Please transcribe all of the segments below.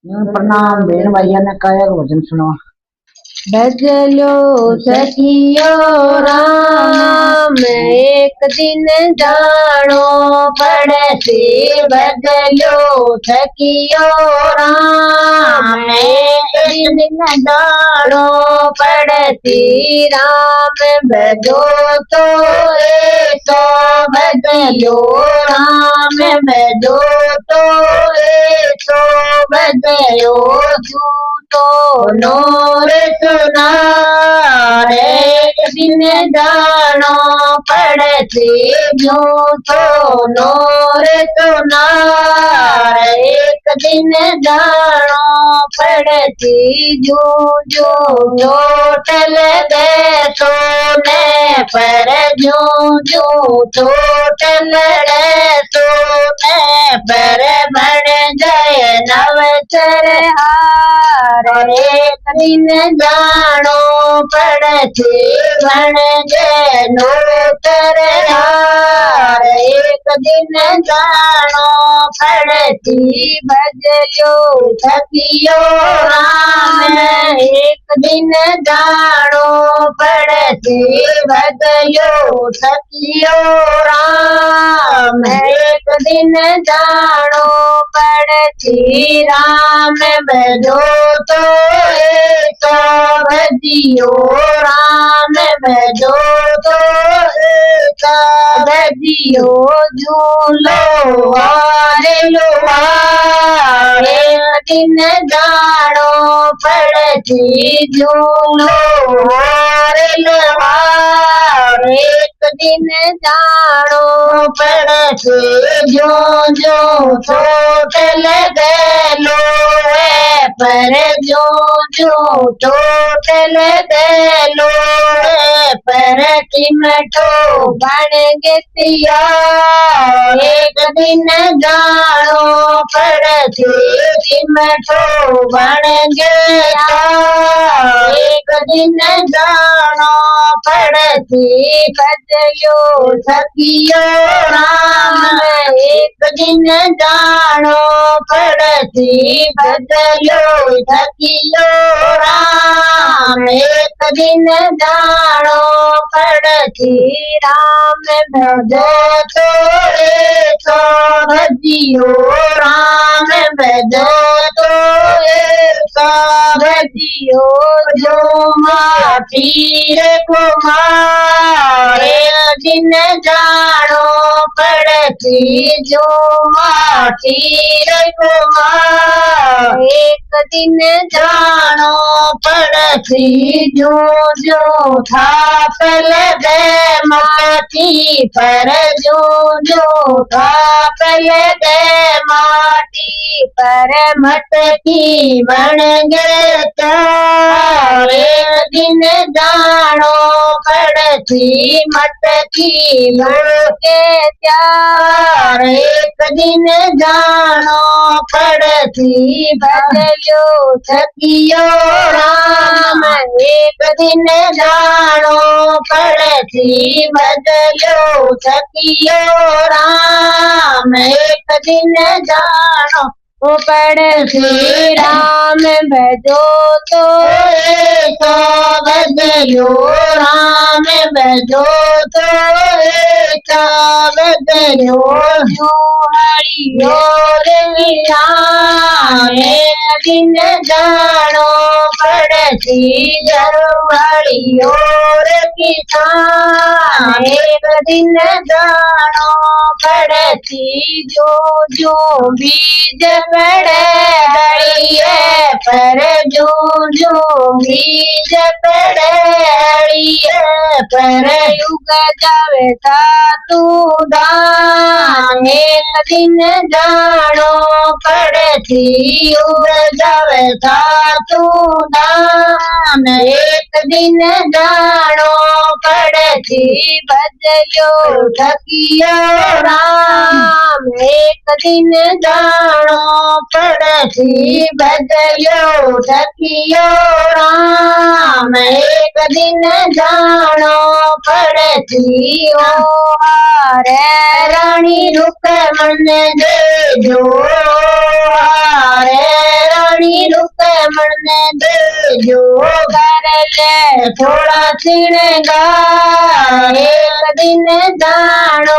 प्रणाम बेन भैया ने कहा भजन सुनो। भजलो सखियो राम एक दिन जानो पड़ते। भजलो सखियो राम एक दिन जानो पड़ती। राम भजो तो ऐसो भजलो राम भजो तो ऐसो भजलो तो नोर सुनारे दिन जानो पड़ते। जो तो नोर सुनारे एक दिन जानो पड़ती। जो जो चोटल दे सोने पर जो जो चोटल दे सोने पर बन जाए नवचर एक दिन जानो पड़ते। बन गए नौकर हार एक दिन जानो पड़ती। भजलो सखियो राम एक दिन जानो पड़ती। भजलो सखियो राम एक दिन जानो पड़ती। राम भजो तो ऐसो भजियो राम भजो तो ऐसो भजियो। झूलो हारे लुहारे दिन जानो पड़ती। झूलो हारे लुहारे एक दिन जानो पड़ती। जो जो चोट लगे लोहे पर जो जो चोट लगे लोहे पर टिमटो बन गया एक दिन जानो पड़ती। टिमटो बन गया एक दिन जानो पड़ती। भजलो सखियो राम एक दिन जानो पड़ती। भजलो सखियो राम एक दिन जानो पड़ती। राम भजो तो ऐसो भजियो राम भजो तो ऐसो भजियो। जो माटी कुमारे दिन जानो पड़ती। जो माटी कुमार एक दिन जानो पड़ती। जो जो थाप लगे माटी पर जो जो थाप लगे माटी पर मटकी बन गए चार एक दिन जानो पड़ती। मटकी बन के चार एक दिन जानो पड़ती। भजलो सखियो राम एक दिन जानो पड़ती। भजलो सखियो राम एक दिन जानो पड़ती। राम भजो तो ऐसो भजलो राम भजो तो ऐसो भजलो। जो हरियो दिन जानो पड़ती। जरो हरियो किसान एक दिन जानो पड़ती। जो जो बीज पड़े हरिये पर जो जो बीज पड़े हरिये पर युग जावे तू दान एक दिन जानो पड़ती। युग जावे तू दान एक दिन जानो पड़ती। भजलो सखियो राम एक दिन जानो पड़ती। भजलो सखियो राम एक दिन जानो पड़ती। ओ हारे रानी रुक मन दे जो हारे थोड़ा श्रृंगार एक दिन जानो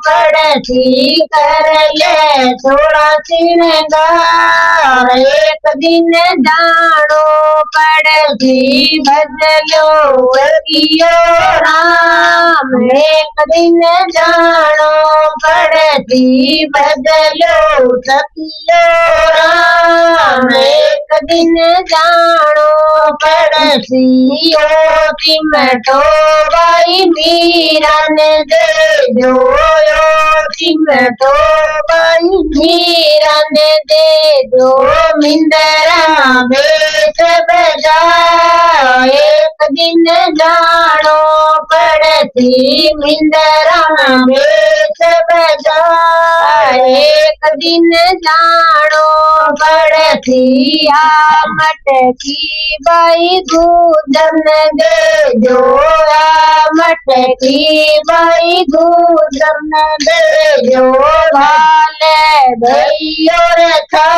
पड़ती कर ले थोड़ा श्रृंगार एक दिन जानो पड़ती बदलो कियो राम एक दिन जानो पड़ती बदलो सकियो राम एक दिन जानो पड़ती ओ चिमटो भाई मीरा ने दे जो चिमटो भाई मीरा ने दे दो मिंदरा बेच बजा एक दिन जानो पड़ती मिंदरा बेच बजा एक दिन जानो पड़ती आ मटकी बाई दूधन दे जो आ मटकी बाई दूधन दे जो भाले भैयो रखा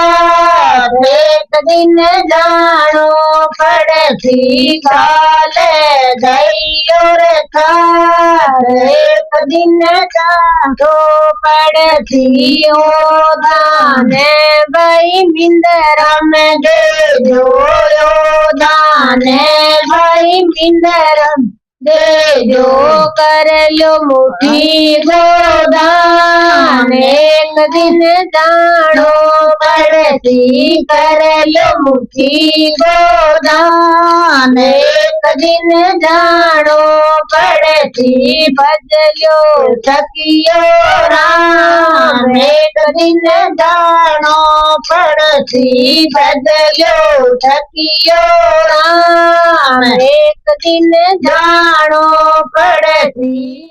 एक दिन जानो पड़ती खाले गैयो रखा एक दिन जानो पड़ती ओ दान भाई मिंदरा में दे जो दान भाई मिंदरा दे जो कर लो मुठी गोदान एक दिन जानो पड़ती कर लो मुठी गोदान एक दिन जानो पड़ती बदलो सकियो राम एक दिन जानो पड़ती बदलो सकियो राम एक दिन जानो पड़ती